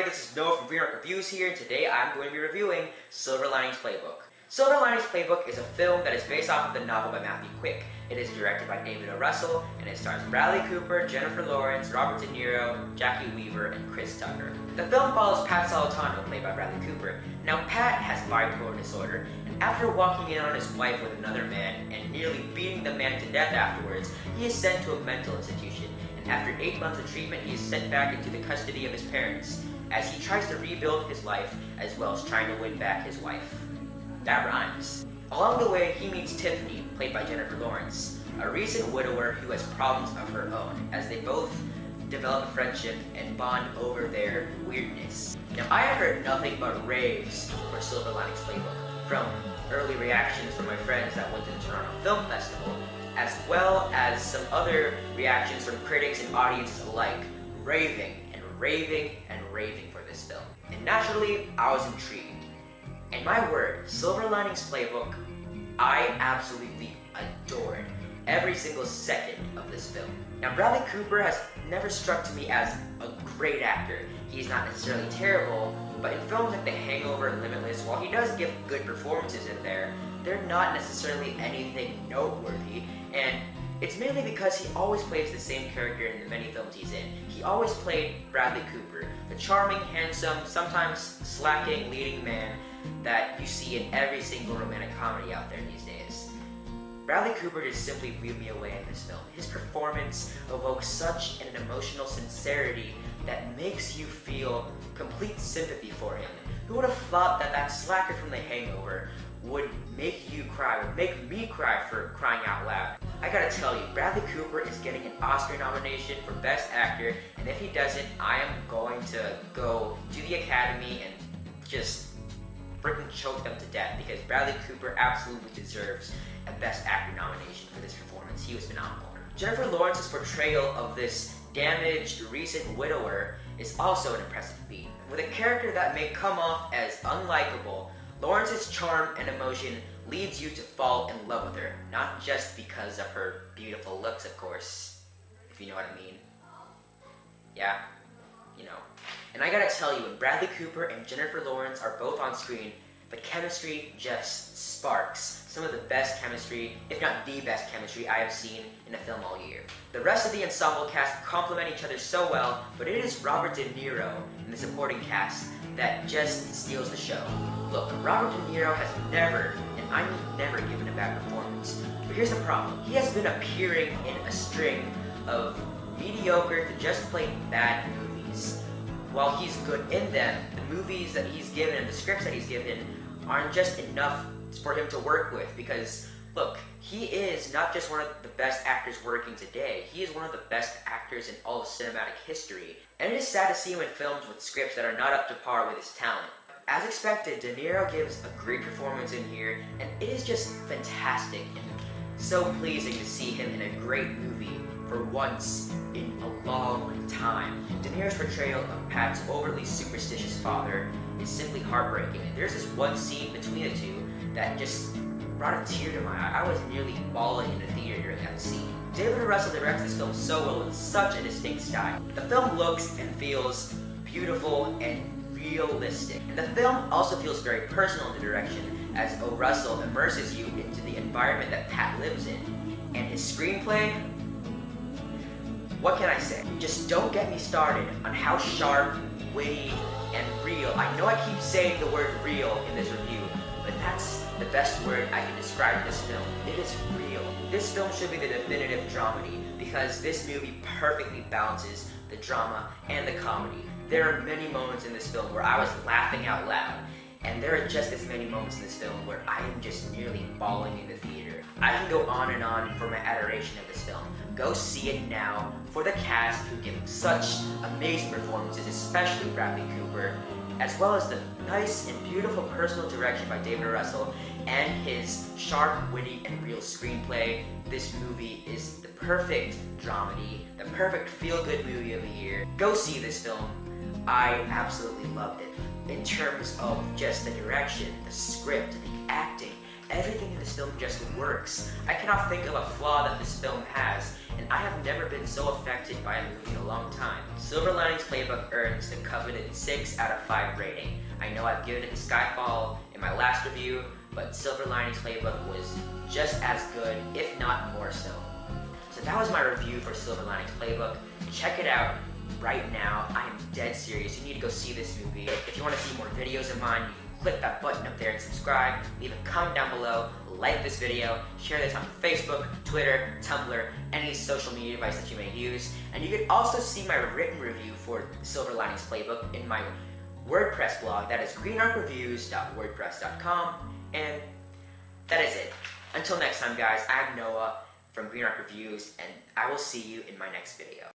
this is Noah from Green Rock Reviews here, and today I'm going to be reviewing Silver Linings Playbook. Silver Linings Playbook is a film that is based off of the novel by Matthew Quick. It is directed by David O. Russell, and it stars Bradley Cooper, Jennifer Lawrence, Robert De Niro, Jackie Weaver, and Chris Tucker. The film follows Pat Solitano, played by Bradley Cooper. Now, Pat has bipolar disorder, and after walking in on his wife with another man and nearly beating the man to death afterwards, he is sent to a mental institution. And after 8 months of treatment, he is sent back into the custody of his parents, as he tries to rebuild his life as well as trying to win back his wife. That rhymes. Along the way, he meets Tiffany, played by Jennifer Lawrence, a recent widower who has problems of her own, as they both develop a friendship and bond over their weirdness. Now, I have heard nothing but raves for Silver Linings Playbook, from early reactions from my friends that went to the Toronto Film Festival, as well as some other reactions from critics and audiences alike, raving and raving and raving for this film. And naturally, I was intrigued. And my word, Silver Linings Playbook, I absolutely adored every single second of this film. Now, Bradley Cooper has never struck to me as a great actor. He's not necessarily terrible, but in films like The Hangover and Limitless, while he does give good performances in there, they're not necessarily anything noteworthy, and it's mainly because he always plays the same character in the many films he's in. He always played Bradley Cooper, the charming, handsome, sometimes slacking leading man that you see in every single romantic comedy out there these days. Bradley Cooper just simply blew me away in this film. His performance evokes such an emotional sincerity that makes you feel complete sympathy for him. Who would have thought that that slacker from The Hangover would make you cry, would make me cry for crying out loud? I gotta tell you, Bradley Cooper is getting an Oscar nomination for Best Actor, and if he doesn't, I am going to go to the Academy and just freaking choke them to death, because Bradley Cooper absolutely deserves a Best Actor nomination for this performance. He was phenomenal. Jennifer Lawrence's portrayal of this damaged, recent widower is also an impressive feat. With a character that may come off as unlikable, Lawrence's charm and emotion leads you to fall in love with her, not just because of her beautiful looks, of course, if you know what I mean. Yeah, you know. And I gotta tell you, when Bradley Cooper and Jennifer Lawrence are both on screen, the chemistry just sparks. Some of the best chemistry, if not the best chemistry, I have seen in a film all year. The rest of the ensemble cast complement each other so well, but it is Robert De Niro in the supporting cast that just steals the show. Look, Robert De Niro has never, and I mean never, given a bad performance. But here's the problem. He has been appearing in a string of mediocre to just plain bad movies. While he's good in them, the movies that he's given and the scripts that he's given aren't just enough for him to work with, because look, he is not just one of the best actors working today, he is one of the best actors in all of cinematic history. And it is sad to see him in films with scripts that are not up to par with his talent. As expected, De Niro gives a great performance in here, and it is just fantastic and so pleasing to see him in a great movie for once in a long time. De Niro's portrayal of Pat's overly superstitious father is simply heartbreaking, and there's this one scene between the two that just brought a tear to my eye. I was nearly bawling in the theater during that scene. David O. Russell directs this film so well with such a distinct style. The film looks and feels beautiful and realistic. And the film also feels very personal in the direction, as O. Russell immerses you into the environment that Pat lives in. And his screenplay, what can I say? Just don't get me started on how sharp, witty, and real. I know I keep saying the word real in this review, but that's the best word I can describe this film. It is real. This film should be the definitive dramedy, because this movie perfectly balances the drama and the comedy. There are many moments in this film where I was laughing out loud, and there are just as many moments in this film where I am just nearly bawling in the theater. I can go on and on for my adoration of this film. Go see it now for the cast who give such amazing performances, especially Bradley Cooper, as well as the nice and beautiful personal direction by David O. Russell and his sharp, witty, and real screenplay. This movie is the perfect dramedy, the perfect feel-good movie of the year. Go see this film. I absolutely loved it. In terms of just the direction, the script, the acting, everything in this film just works. I cannot think of a flaw that this film has, and I have never been so affected by a movie in a long time. Silver Linings Playbook earns the coveted 6 out of 5 rating. I know I've given it to Skyfall in my last review, but Silver Linings Playbook was just as good, if not more so. So that was my review for Silver Linings Playbook. Check it out right now. I am dead serious. You need to go see this movie. If you want to see more videos of mine, you can click that button up there and subscribe. Leave a comment down below. Like this video. Share this on Facebook, Twitter, Tumblr, any social media device that you may use. And you can also see my written review for Silver Linings Playbook in my WordPress blog. That is greenarcreviews.wordpress.com. And that is it. Until next time, guys, I'm Noah from Green Arc Reviews, and I will see you in my next video.